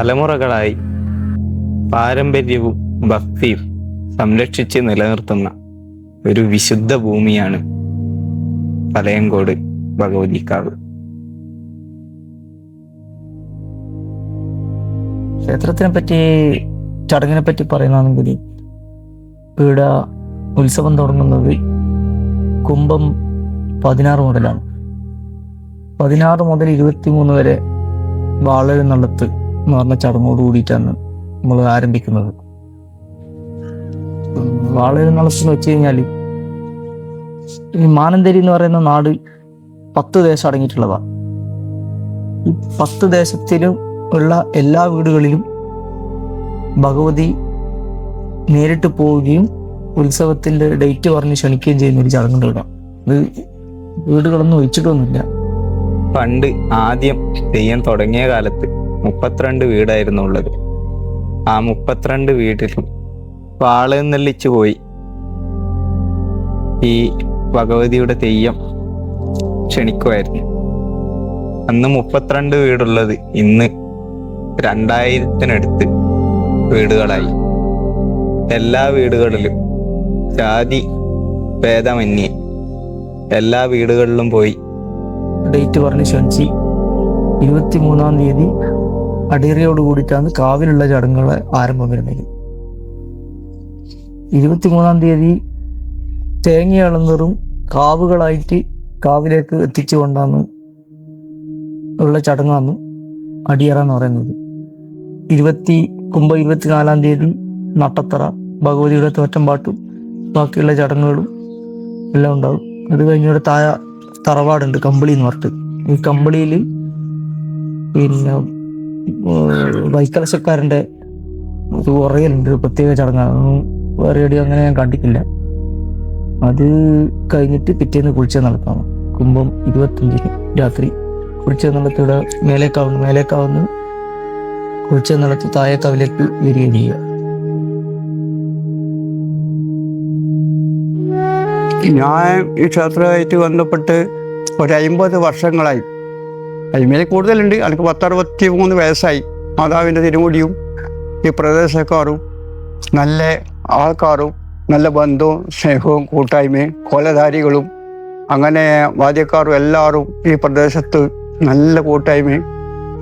തലമുറകളായി പാരമ്പര്യവും ഭക്തിയും സംരക്ഷിച്ച് നിലനിർത്തുന്ന ഒരു വിശുദ്ധ ഭൂമിയാണ് പലയങ്കോട് ഭഗവതിക്കാവ്. ക്ഷേത്രത്തിനെ പറ്റി, ചടങ്ങിനെ പറ്റി പറയുകയാണെങ്കിൽ ഇവിടെ ഉത്സവം തുടങ്ങുന്നത് കുംഭം 16 മുതലാണ്. 16 മുതൽ 23 വരെ വാളെഴുന്നള്ളത്ത് എന്ന് പറഞ്ഞ ചടങ്ങോട് കൂടിയിട്ടാണ് നമ്മൾ ആരംഭിക്കുന്നത്. വാളെഴുന്നള്ളത്ത് വെച്ച് കഴിഞ്ഞാൽ ഈ മാനന്തേരി എന്ന് പറയുന്ന നാട് 10 ദേശം അടങ്ങിയിട്ടുള്ളതാണ്. ഈ 10 ദേശത്തിലും ഉള്ള എല്ലാ വീടുകളിലും ഭഗവതി നേരിട്ട് പോവുകയും ഉത്സവത്തിന്റെ ഡേറ്റ് പറഞ്ഞ് ക്ഷണിക്കുകയും ചെയ്യുന്ന ഒരു ചടങ്ങുണ്ട് ഇവിടെ. ഇത് വീടുകളൊന്നും ഒഴിച്ചിട്ടൊന്നുമില്ല. പണ്ട് ആദ്യം തെയ്യം തുടങ്ങിയ കാലത്ത് 32 വീടായിരുന്നു ഉള്ളത്. ആ 32 വീട്ടിലും വാളെഴുന്നള്ളിച്ചു പോയി ഈ ഭഗവതിയുടെ തെയ്യം ക്ഷണിക്കുമായിരുന്നു. അന്ന് 32 വീടുള്ളത് ഇന്ന് 2000-നടുത്ത് വീടുകളായി. എല്ലാ വീടുകളിലും ജാതി ഭേദമന്യേ എല്ലാ വീടുകളിലും പോയി ഡേറ്റ് പറഞ്ഞ് ക്ഷണിച്ച് 23-ാം തീയതി അടിയറയോട് കൂടിയിട്ടാണ് കാവിലുള്ള ചടങ്ങുകളെ ആരംഭം വരുന്നത്. 23-ാം തീയതി തേങ്ങയാളുന്നതും കാവുകളായിട്ട് കാവിലേക്ക് എത്തിച്ചു കൊണ്ടാണ് ഉള്ള ചടങ്ങാണ് അടിയറ എന്ന് പറയുന്നത്. കുംഭം 24-ാം തീയതി നട്ടത്തറ, ഭഗവതിയുടെ തോറ്റമ്പാട്ടും ബാക്കിയുള്ള ചടങ്ങുകളും എല്ലാം ഉണ്ടാവും. അത് കഴിഞ്ഞിവിടെ തറവാടുണ്ട്, കമ്പിളി എന്ന് പറഞ്ഞിട്ട്. ഈ കമ്പിളിയിൽ പിന്നെ വൈക്കലശക്കാരൻ്റെ ഒരു ഉറയലുണ്ട്, പ്രത്യേക ചടങ്ങാണ്. വേറെ എവിടെയും അങ്ങനെ ഞാൻ കണ്ടിട്ടില്ല. അത് കഴിഞ്ഞിട്ട് പിറ്റേന്ന് കുളിച്ച നടത്താം. കുംഭം 25-ന് രാത്രി കുളിച്ച നടത്തിയുടെ മേലേക്കാവുന്ന കുളിച്ച നടത്തി താഴേക്കാവിലേക്ക് വരികയും ചെയ്യുക. ഞാൻ ഈ ക്ഷേത്രമായിട്ട് ബന്ധപ്പെട്ട് ഒരു 50 വർഷങ്ങളായി. അതിന്മേൽ കൂടുതലുണ്ട്. എനിക്ക് 63 വയസ്സായി. മാതാവിൻ്റെ തിരുമുടിയും ഈ പ്രദേശക്കാരും നല്ല ആൾക്കാരും നല്ല ബന്ധവും സ്നേഹവും കൂട്ടായ്മയും കൊലധാരികളും അങ്ങനെ വാദ്യക്കാരും എല്ലാവരും ഈ പ്രദേശത്ത് നല്ല കൂട്ടായ്മയും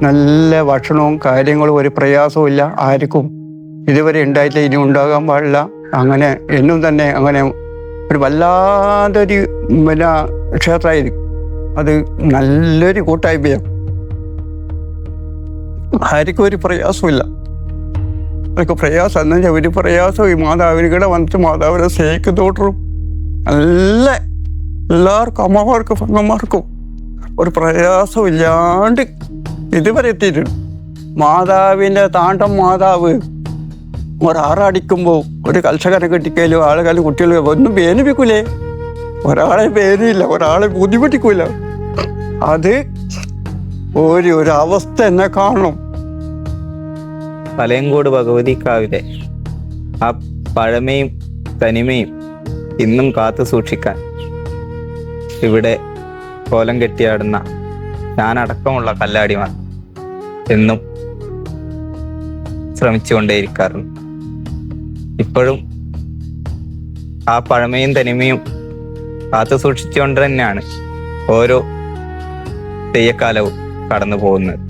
നല്ല ഭക്ഷണവും കാര്യങ്ങളും ഒരു പ്രയാസവും ഇല്ല. ആർക്കും ഇതുവരെ ഉണ്ടായിട്ടില്ല, ഇനി ഉണ്ടാകാൻ പാടില്ല. അങ്ങനെ എന്നും തന്നെ അങ്ങനെ ഒരു വല്ലാതൊരു പിന്നെ ക്ഷേത്രമായിരിക്കും. അത് നല്ലൊരു കൂട്ടായ്മയാണ്. ആർക്കും ഒരു പ്രയാസമില്ല. അവർക്ക് പ്രയാസം എന്ന് വെച്ചാൽ ഒരു പ്രയാസവും ഈ മാതാവിനിടെ വന്നിട്ട് മാതാവിനെ സ്നേഹിക്കുന്നോട്ടും നല്ല എല്ലാവർക്കും അമ്മമാർക്കും പെങ്ങന്മാർക്കും ഒരു പ്രയാസവും ഇല്ലാണ്ട് ഇതുവരെ എത്തിയിട്ടുണ്ട്. മാതാവിൻ്റെ താണ്ടം മാതാവ് ഒരാറടിക്കുമ്പോൾ ഒരു കൽസകനെ കെട്ടിക്കലും ആളുകാലും കുട്ടികളും ഒന്നും വേദനിപ്പിക്കൂലേ. ഒരാളെ വേദനയില്ല, ഒരാളെ ബുദ്ധിമുട്ടിക്കൂല. അത് ഒരു അവസ്ഥ എന്നെ കാണണം. പലയങ്കോട് ഭഗവതിക്കാവിലെ ആ പഴമയും തനിമയും ഇന്നും കാത്തു സൂക്ഷിക്കാൻ ഇവിടെ കോലം കെട്ടിയാടുന്ന ഞാനടക്കമുള്ള കല്ലാടിമാർ എന്നും ശ്രമിച്ചുകൊണ്ടേയിരിക്കാറുണ്ട്. ഇപ്പോഴും ആ പഴമയും തനിമയും കാത്തു സൂക്ഷിച്ചുകൊണ്ട് തന്നെയാണ് ഓരോ തെയ്യക്കാലവും കടന്നു പോകുന്നത്.